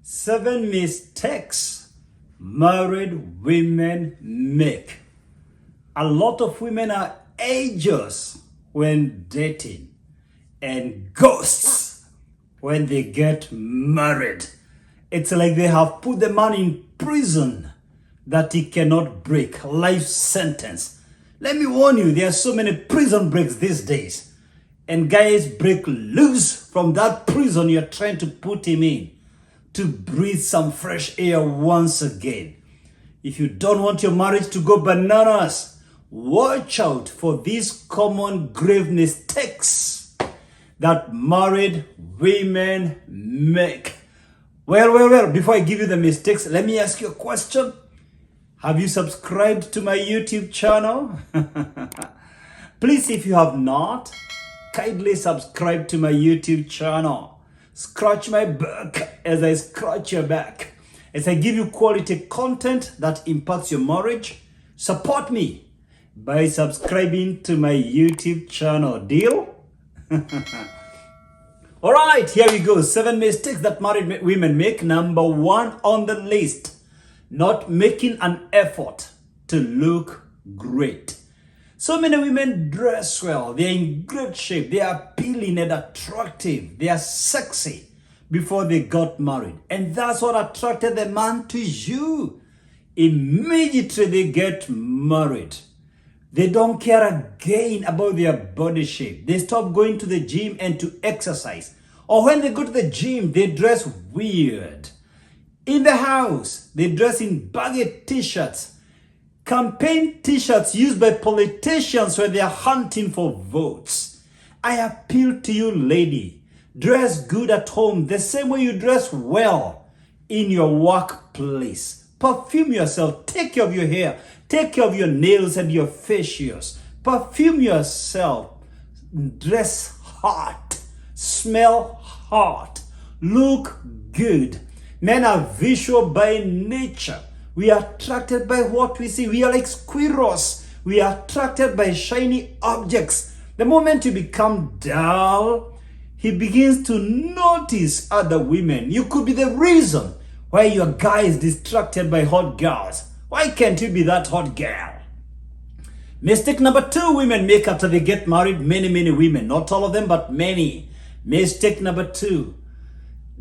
7 mistakes married women make. A lot of women are ageless when dating and ghosts when they get married. It's like they have put the man in prison that he cannot break. Life sentence. Let me warn you, there are so many prison breaks these days. And guys break loose from that prison you're trying to put him in to breathe some fresh air once again. If you don't want your marriage to go bananas, watch out for these common grave mistakes that married women make. Well, before I give you the mistakes, let me ask you a question. Have you subscribed to my YouTube channel? Please, if you have not, kindly subscribe to my YouTube channel. Scratch my back as I scratch your back. As I give you quality content that impacts your marriage, support me by subscribing to my YouTube channel. Deal? All right, here we go. 7 mistakes that married women make. Number 1 on the list, not making an effort to look great. So many women dress well, they're in great shape, they are appealing and attractive, they are sexy before they got married. And that's what attracted the man to you. Immediately they get married, they don't care again about their body shape. They stop going to the gym and to exercise. Or when they go to the gym, they dress weird. In the house, they dress in baggy t-shirts. Campaign t-shirts used by politicians when they are hunting for votes. I appeal to you, lady. Dress good at home the same way you dress well in your workplace. Perfume yourself. Take care of your hair. Take care of your nails and your facials. Perfume yourself. Dress hot. Smell hot. Look good. Men are visual by nature. We are attracted by what we see. We are like squirrels. We are attracted by shiny objects. The moment you become dull, he begins to notice other women. You could be the reason why your guy is distracted by hot girls. Why can't you be that hot girl? Mistake number 2 women make after they get married. Many women. Not all of them, but many. Mistake number 2.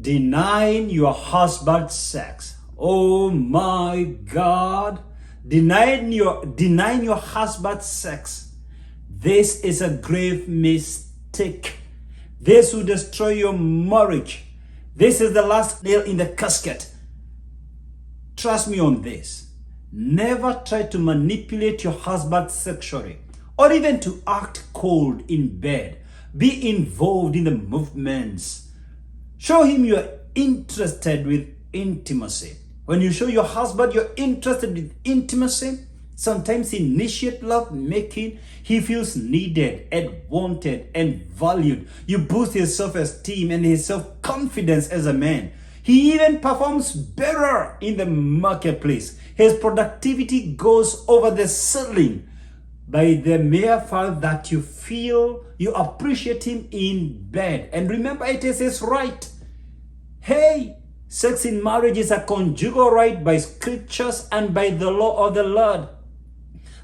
Denying your husband sex. Oh my God. Denying your husband sex. This is a grave mistake. This will destroy your marriage. This is the last nail in the casket. Trust me on this. Never try to manipulate your husband sexually or even to act cold in bed. Be involved in the movements. Show him you're interested with intimacy. When you show your husband you're interested in intimacy, sometimes initiate love making, he feels needed and wanted and valued. You boost his self-esteem and his self-confidence as a man. He even performs better in the marketplace. His productivity goes over the ceiling by the mere fact that you feel you appreciate him in bed. And remember, it is his right. Hey, sex in marriage is a conjugal right by scriptures and by the law of the Lord.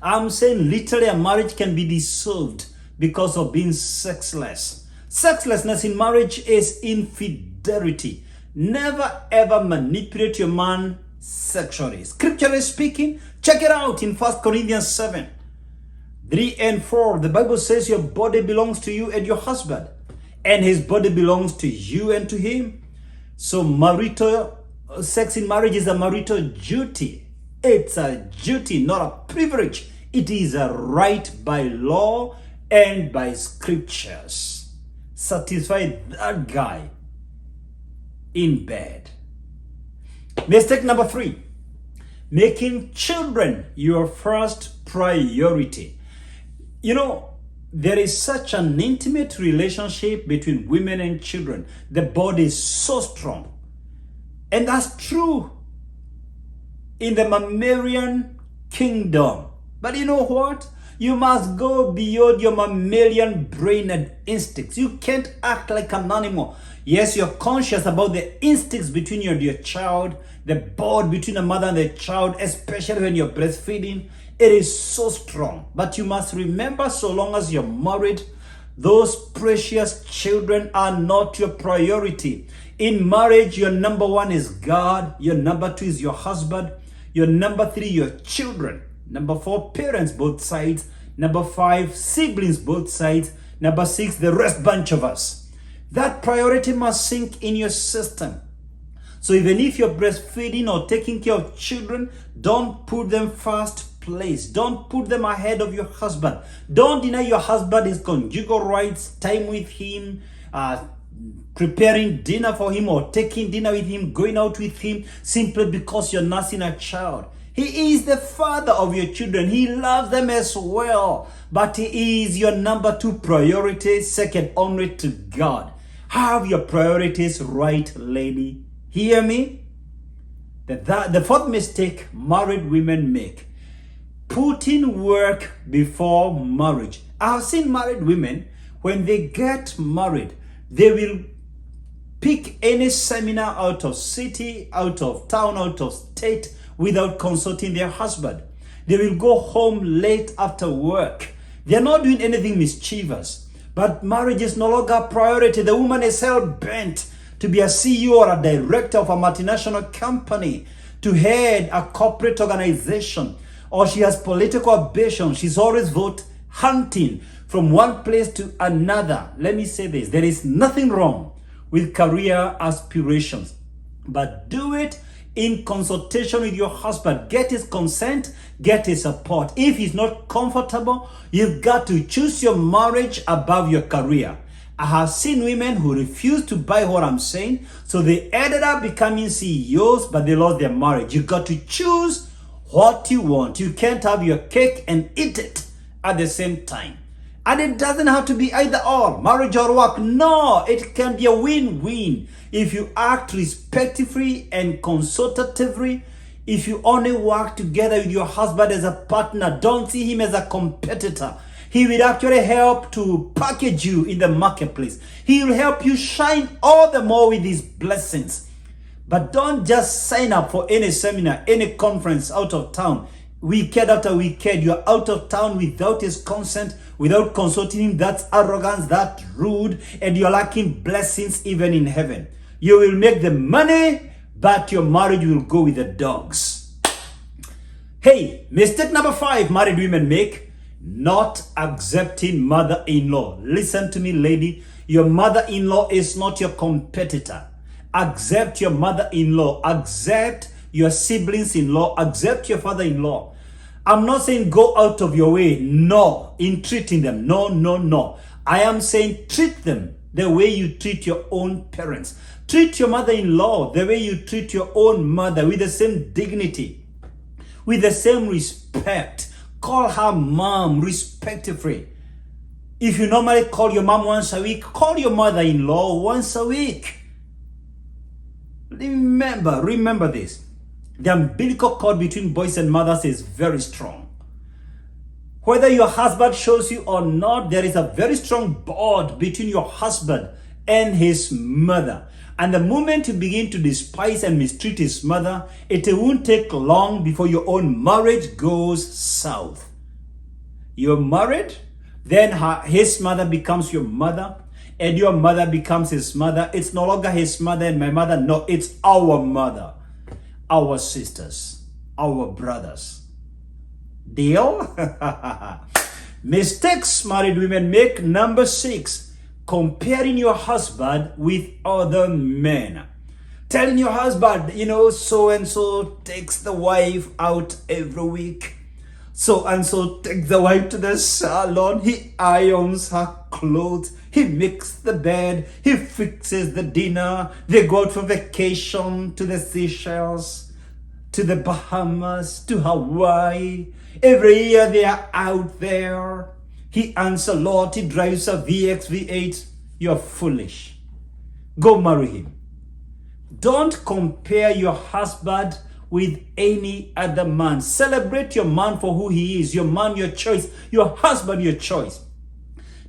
I'm saying literally a marriage can be dissolved because of being sexless. Sexlessness in marriage is infidelity. Never ever manipulate your man sexually. Scripturally speaking, check it out in 1 Corinthians 7, 3 and 4. The Bible says your body belongs to you and your husband, and his body belongs to you and to him. So sex in marriage is a marital duty. It's a duty, not a privilege. It is a right by law and by scriptures. Satisfy that guy in bed. Mistake number 3. Making children your first priority. You know, there is such an intimate relationship between women and children. The bond is so strong. And that's true in the mammalian kingdom. But you know what? You must go beyond your mammalian brain and instincts. You can't act like an animal. Yes, you're conscious about the instincts between you and your child, the bond between a mother and the child, especially when you're breastfeeding. It is so strong. But you must remember, so long as you're married, those precious children are not your priority. In marriage, your number one is God. Your number two is your husband. Your number three, your children. Number four, parents, both sides. Number five, siblings, both sides. Number six, the rest bunch of us. That priority must sink in your system. So even if you're breastfeeding or taking care of children, don't put them first place. Don't put them ahead of your husband. Don't deny your husband his conjugal rights, time with him, preparing dinner for him or taking dinner with him, going out with him simply because you're nursing a child. He is the father of your children. He loves them as well. But he is your number two priority, second only to God. Have your priorities right, lady. Hear me? The fourth mistake married women make: putting work before marriage. I have seen married women, when they get married, they will pick any seminar out of city, out of town, out of state, without consulting their husband. They will go home late after work. They are not doing anything mischievous. But marriage is no longer a priority. The woman is hell-bent to be a CEO or a director of a multinational company, to head a corporate organization, or she has political ambition. She's always vote hunting from one place to another. Let me say this: there is nothing wrong with career aspirations, but do it in consultation with your husband. Get his consent, get his support. If he's not comfortable, you've got to choose your marriage above your career. I have seen women who refuse to buy what I'm saying, so they ended up becoming CEOs, but they lost their marriage. You got to choose what you want. You can't have your cake and eat it at the same time. And it doesn't have to be either or, marriage or work. No, it can be a win-win. If you act respectfully and consultatively, if you only work together with your husband as a partner, don't see him as a competitor. He will actually help to package you in the marketplace. He will help you shine all the more with his blessings. But don't just sign up for any seminar, any conference out of town. Weekend after weekend, you're out of town without his consent, without consulting him. That's arrogance, that's rude, and you're lacking blessings even in heaven. You will make the money, but your marriage will go with the dogs. Hey, mistake number 5 married women make: not accepting mother-in-law. Listen to me, lady. Your mother-in-law is not your competitor. Accept your mother-in-law. Accept your siblings-in-law. Accept your father-in-law. I'm not saying go out of your way, no, in treating them. No, no, no. I am saying treat them the way you treat your own parents. Treat your mother-in-law the way you treat your own mother, with the same dignity, with the same respect. Call her mom respectfully. If you normally call your mom once a week, call your mother-in-law once a week. Remember this. The umbilical cord between boys and mothers is very strong. Whether your husband shows you or not, there is a very strong bond between your husband and his mother. And the moment you begin to despise and mistreat his mother, it won't take long before your own marriage goes south. You're married, then his mother becomes your mother, and your mother becomes his mother. It's no longer his mother and my mother. No, it's our mother, our sisters, our brothers. Deal? Mistakes married women make. Number 6, comparing your husband with other men. Telling your husband, so-and-so takes the wife out every week. So-and-so takes the wife to the salon. He irons her clothes. He makes the bed. He fixes the dinner. They go out for vacation to the Seychelles, to the Bahamas, to Hawaii. Every year they are out there. He earns a lot. He drives a VX, V8. You're foolish. Go marry him. Don't compare your husband with any other man. Celebrate your man for who he is. Your man, your choice. Your husband, your choice.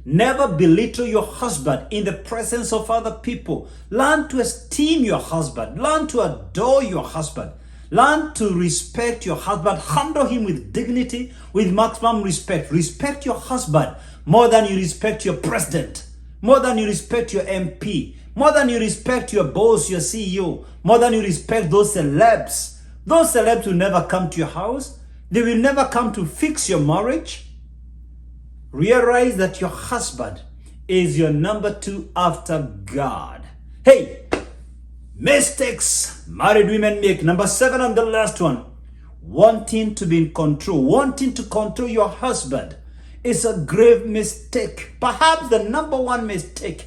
Never belittle your husband in the presence of other people. Learn to esteem your husband. Learn to adore your husband. Learn to respect your husband. Handle him with dignity, with maximum respect. Respect your husband more than you respect your president, more than you respect your MP, more than you respect your boss, your CEO, more than you respect those celebs. Those celebs will never come to your house. They will never come to fix your marriage. Realize that your husband is your number 2 after God. Hey, mistakes married women make. Number 7 and the last one. Wanting to be in control. Wanting to control your husband is a grave mistake. Perhaps the number 1 mistake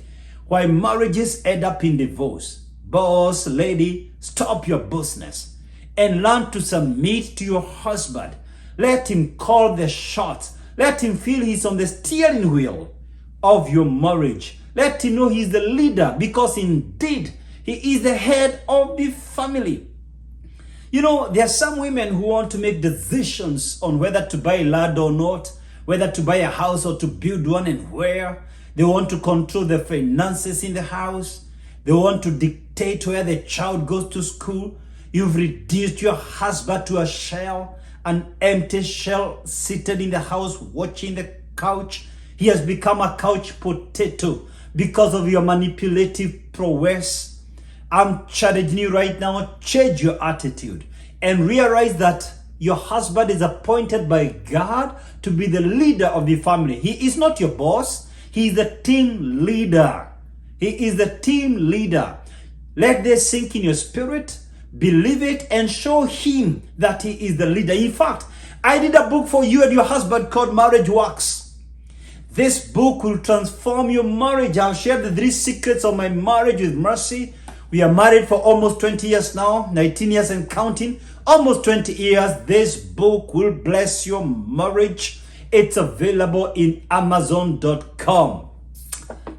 why marriages end up in divorce. Boss, lady, stop your business and learn to submit to your husband. Let him call the shots. Let him feel he's on the steering wheel of your marriage. Let him know he's the leader, because indeed he is the head of the family. You know, there are some women who want to make decisions on whether to buy land or not, whether to buy a house or to build one and where. They want to control the finances in the house. They want to dictate where the child goes to school. You've reduced your husband to a shell, an empty shell seated in the house watching the couch. He has become a couch potato because of your manipulative prowess. I'm challenging you right now, change your attitude and realize that your husband is appointed by God to be the leader of the family. He is not your boss. He is the team leader. He is the team leader. Let this sink in your spirit. Believe it and show him that he is the leader. In fact, I did a book for you and your husband called Marriage Works. This book will transform your marriage. I'll share the 3 secrets of my marriage with Mercy. We are married for almost 20 years now, 19 years and counting, almost 20 years. This book will bless your marriage. It's available in Amazon.com.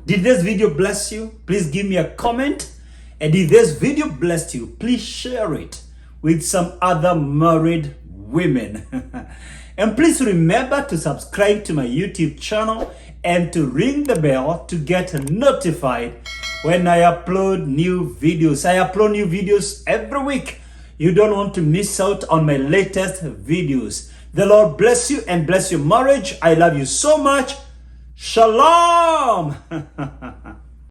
Did this video bless you? Please give me a comment. And if this video blessed you, please share it with some other married women. And please remember to subscribe to my YouTube channel and to ring the bell to get notified when I upload new videos. I upload new videos every week. You don't want to miss out on my latest videos. The Lord bless you and bless your marriage. I love you so much. Shalom.